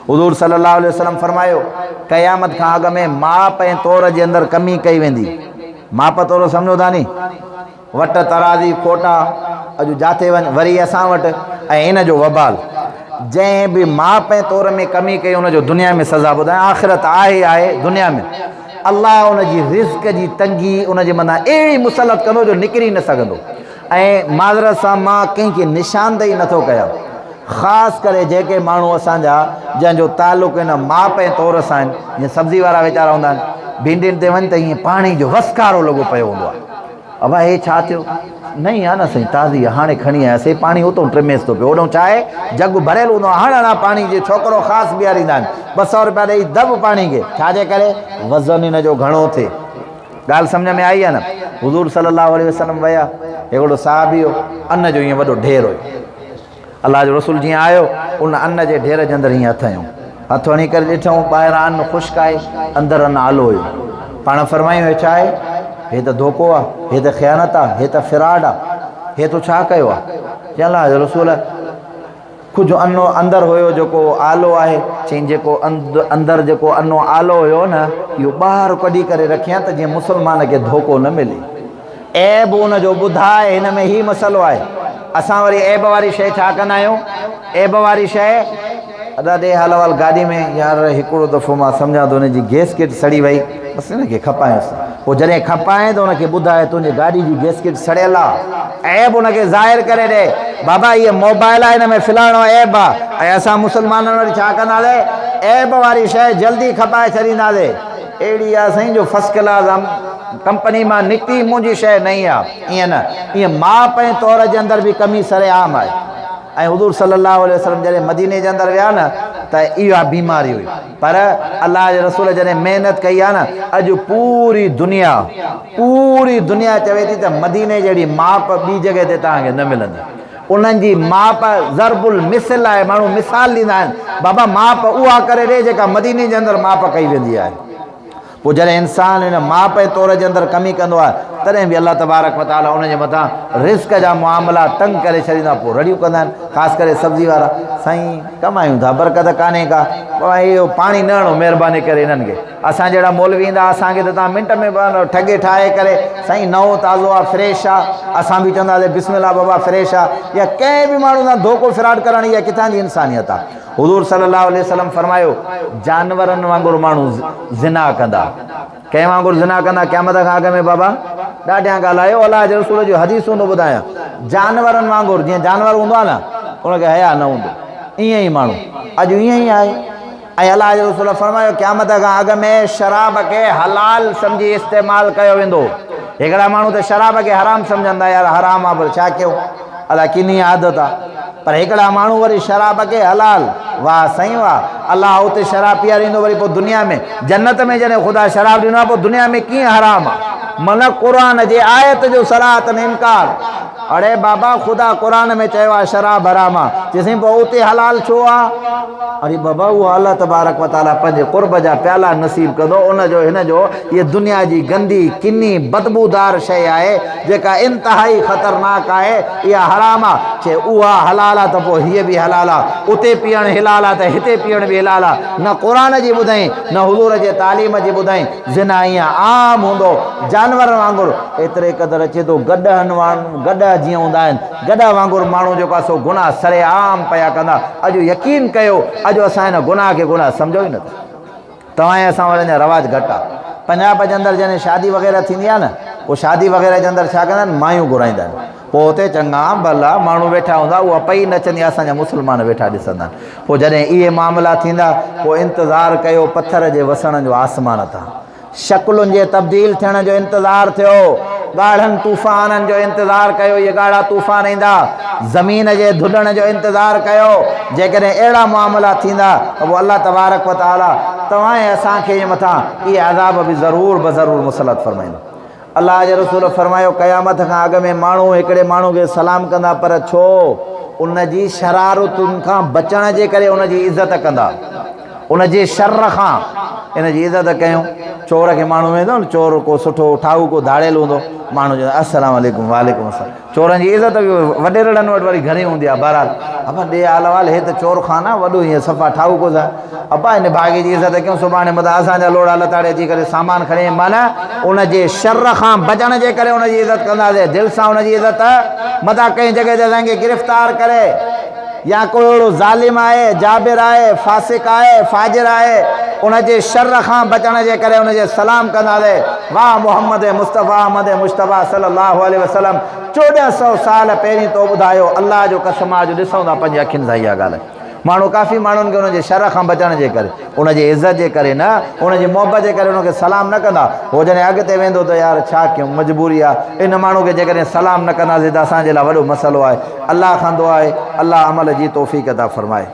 हुज़ूर सल्लल्लाहु अलैहि वसल्लम फरमायो क़यामत खां अॻु में माप ऐं तौर जे अंदरि कमी कई वेंदी। माप तौर सम्झो था नी, वट तराज़ी खोटा अॼु जाते वञ वरी असां वटि, ऐं इन जो वबाल जंहिं बि माप ऐं तौर में कमी कई उनजो दुनिया में सज़ा ॿुधाए। आख़िरत आहे दुनिया में अल्लाह उनजी रिज़्क़ जी तंगी उनजे मथां अहिड़ी मुसलत कंदो जो निकिरी न सघंदो। ऐं माज़रत सां मां कंहिंखे निशानदेही नथो कयां, ख़ासि करे जेके माण्हू असांजा जंहिंजो तालुक़ु इन माप ऐं तौर सां आहिनि। जीअं सब्ज़ी वारा वीचारा हूंदा आहिनि, भिंडियुनि ते वञ त ईअं पाणी जो वसकारो लॻो पियो हूंदो आहे। अबा हे छा थियो? नहीं आहे न साईं, ताज़ी हाणे खणी आयासीं, पाणी उतां ट्रिमेस थो पियो, होॾो चाहे जग भरियल हूंदो आहे, हणा पाणी जे छोकिरो ख़ासि बीहारींदा आहिनि, 200 रुपया ॾेई दॿ पाणी खे, छाजे करे? वज़न हिन जो घणो थिए। ॻाल्हि सम्झ में आई आहे न? हुज़ूर सल्लल्लाहु अलैहि वसल्लम विया, हिकिड़ो साहबी हो, अन्न जो ईअं वॾो ढेर हुयो। अलाह जो रसूल जीअं आयो उन अन्न जे ढेर जे अंदरि हीअं हथ हयूं, हथ हणी करे ॾिठूं ॿाहिरां अन्न ख़ुश्क आहे, अंदरि अन्न आलो हुयो। पाण फरमायूं हे छा आहे? हे त धोखो आहे, हे त ख़यानत आहे, हे त फिराड आहे, हे तो छा कयो आहे? चई अलाह जो रसूल कुझु अनो अंदरि हुयो जेको आलो आहे। चई जेको अंदरि जेको अनो आलो हुयो न, इहो ॿाहिरि कढी करे रखियां त जीअं मुस्लमान खे धोखो न मिले। ऐब उनजो ॿुधाए, हिन में ही मसइलो आहे। असां वरी ऐब वारी शइ छा कंदा आहियूं? ऐब वारी शइ अदा ॾे हल वल गाॾी में, यार हिकिड़ो दफ़ो मां सम्झां थो हुनजी गैसकिट सड़ी वई, बसि हिनखे खपायसि। पोइ जॾहिं खपाए त हुनखे ॿुधाए तुंहिंजी गाॾी जी गैसकिट सड़ियल आहे, ऐब हुनखे ज़ाहिर करे ॾे। बाबा इहा मोबाइल आहे, हिन में फिलाणो ऐब आहे। ऐं असां मुस्लमाननि वरी छा कंदासीं? ऐब वारी शइ जल्दी खपाए छॾींदासीं। अहिड़ी आहे साईं जो फर्स्ट क्लास कंपनी मां निकिती, मुंहिंजी शइ नई आहे। ईअं न, ईअं माप ऐं तौर जे अंदरि बि कमी सरेआम आहे। ऐं हुज़ूर सल्लल्लाहु अलैहि वसल्लम जॾहिं मदीने जे अंदरि विया न त इहा बीमारी हुई, पर अल्लाह जे रसूल जॾहिं महिनत कई आहे न, अॼु पूरी दुनिया चवे थी त मदीने जहिड़ी माप ॿी जॻह ते तव्हांखे न मिलंदी। उन्हनि जी माप ज़रबुल मिसल आहे। माण्हू मिसाल ॾींदा आहिनि, बाबा माप उहा करे ॾे जेका मदीने जे अंदरि माप कई वेंदी आहे। पोइ जॾहिं इंसानु हिन माप ऐं तौर जे अंदरि कमी कंदो आहे, तॾहिं बि अल्लाह तबारक व तआला उनजे मथां रिज़्क़ जा मामला तंग करे छॾींदा। पोइ रड़ियूं कंदा आहिनि, ख़ासि करे सब्ज़ी वारा, साईं कमायूं था, बरकत कान्हे का, इहो पाणी न हणो महिरबानी करे हिननि खे। असां जहिड़ा मौलवी ईंदा, असांखे त तव्हां मिंट में ठगे ठाहे करे, साईं नओं ताज़ो आहे, फ्रेश आहे, असां बि चवंदासीं बिस्मिल्लाह बाबा फ्रेश आहे। या कंहिं बि माण्हू सां धोखो फिराड करणु, इहा किथां जी इंसानियत आहे? हुज़ूर सल्लल्लाहु अलैहि वसल्लम फरमायो जानवरनि वांगुरु माण्हू ज़िना कंदा। कंहिं वांगुरु ज़िना कंदा? क़यामत खां अॻु में बाबा ॾाढियां ॻाल्हायो, अलाह जे रसूल जो हदीसूं थो ॿुधायां। जानवरनि वांगुरु, जीअं जानवर हूंदो आहे न, उनखे हया न हूंदो, ईअं ई माण्हू अॼु ईअं ई आहे। ऐं अलाह जे रसूल फरमायो क़यामत खां अॻु में शराब खे हलाल सम्झी इस्तेमालु कयो वेंदो। हिकिड़ा माण्हू त शराब खे हराम सम्झंदा, यार हराम आहे पर छा कयूं, अलाह किनी आदत आहे। पर हिकिड़ा माण्हू वरी शराब खे हलाल, वाह साईं वाह, अलाह उते शराब पीआरींदो, वरी पोइ दुनिया में जन्नत में जॾहिं ख़ुदा शराब ॾिनो आहे, पोइ दुनिया में कीअं हराम आहे? मन क़ुर जे आयत जो सराहतन इनकार। अड़े बाबा ख़ुदा क़ुर में चयो आहे शराब हराम आहे, चइसि पोइ उते हलाल छो आहे? अरे बाबा उहा अल्लाह तबारक व तआला पंहिंजे क़ुर्ब जा प्याला नसीब कंदो। उनजो हिनजो इहा दुनिया जी गंदी किनी बदबूदार शइ आहे जेका इंतिहाई ख़तरनाक आहे, इहा हराम आहे। चए उहा हलाल आहे त पोइ हीअ बि हलाल आहे, उते पीअणु हिलाल आहे त हिते पीअण बि हिलाल आहे। न क़ुर जी ॿुधाई, न हुज़ूर जे तालीम जी ॿुधाई। ज़िना ईअं आम हूंदो, जानवर वांगुरु। एतिरे क़दुरु अचे थो गॾहनि वांगुरु, गॾ जीअं हूंदा आहिनि, गॾ वांगुरु माण्हू जेको आहे सो गुनाह सरे आम पिया कंदा। अॼु यकीन कयो, अॼु असां हिन गुनाह खे गुनाह सम्झो ई नथा। तव्हां असां वटि अञा रवाज घटि आहे। पंजाब जे अंदरि जॾहिं शादी वग़ैरह थींदी आहे न, पोइ शादी वग़ैरह जे अंदरि छा कंदा आहिनि? मायूं घुराईंदा आहिनि। पोइ हुते चङा भला माण्हू वेठा हूंदा, उहा पई नचंदी, असांजा मुस्लमान वेठा ॾिसंदा आहिनि। पोइ जॾहिं इहे मामला थींदा, पोइ इंतज़ारु कयो पथर जे वसण जो आसमान तां, शकुलुनि जे तब्दील थियण जो इंतज़ारु थियो, ॻाढ़नि तूफ़ाननि जो इंतज़ारु कयो, इहे ॻाढ़ा तूफ़ान ईंदा, ज़मीन जे धुॾण जो इंतज़ारु कयो। जेकॾहिं अहिड़ा मामला थींदा त पोइ अल्लाह तबारक व तआला तव्हां ऐं असांखे मथां इहे अज़ाब बि ज़रूरु बज़रूरु मुसलत फरमाईंदो। अल्लाह जे रसूल फरमायो क़यामत खां अॻु में माण्हू हिकिड़े माण्हू खे सलाम कंदा, पर छो? उनजी शरारतुनि खां बचण जे करे उनजी इज़त कंदा, उनजे शर खां इनजी इज़त कयूं। चोर खे माण्हू वेंदो न, चोर को सुठो ठाऊ को धाड़ियल हूंदो, माण्हू चवंदो अस्सलाम वालेकुम, वालेकुम अस्सलाम। चोरनि जी इज़त बि वॾेरड़नि वटि वरी घणी हूंदी आहे। बहरहाल अब दे आल वाल हे तो चोर खाना वॾो हीअं सफ़ा ठाऊ को था अबा इन भागे जी इज़त क्यों सुभाणे मथां असांजा लोड़ा लताड़े अची करे सामान खणे माना उनजे शर खां बचण जे करे उनजी इज़त कंदासीं दिलि सां उनजी इज़त मथां कंहिं जॻह ते असांखे गिरफ़्तार करे या कोई अहिड़ो ज़ालिम आहे जाबिर आहे फासिक आहे फाजिर आहे उनजे शर खां बचण जे करे उनजे सलाम कंदासीं वाह मोहम्मद मुस्तफ़ा अहमद मुश्तबा सल्लल्लाहु अलैहि वसल्लम 1400 साल पहिरीं तो ॿुधायो अल्लाह जो कसम आज ॾिसूं था पंहिंजी अखियुनि सां इहा ॻाल्हि माण्हू काफ़ी माण्हुनि खे उनजे शर खां बचण जे करे उनजी इज़त जे करे न उनजी मोहबत जे करे उनखे सलाम न कंदा हो जॾहिं अॻिते वेंदो त यार छा कयूं मजबूरी आहे इन माण्हू खे जेकॾहिं सलाम न कंदासीं त असांजे लाइ वॾो मसइलो आहे अल्लाह खां दुआ आहे अल्लाह अमल जी तौफ़ीक़ अता फ़रमाए।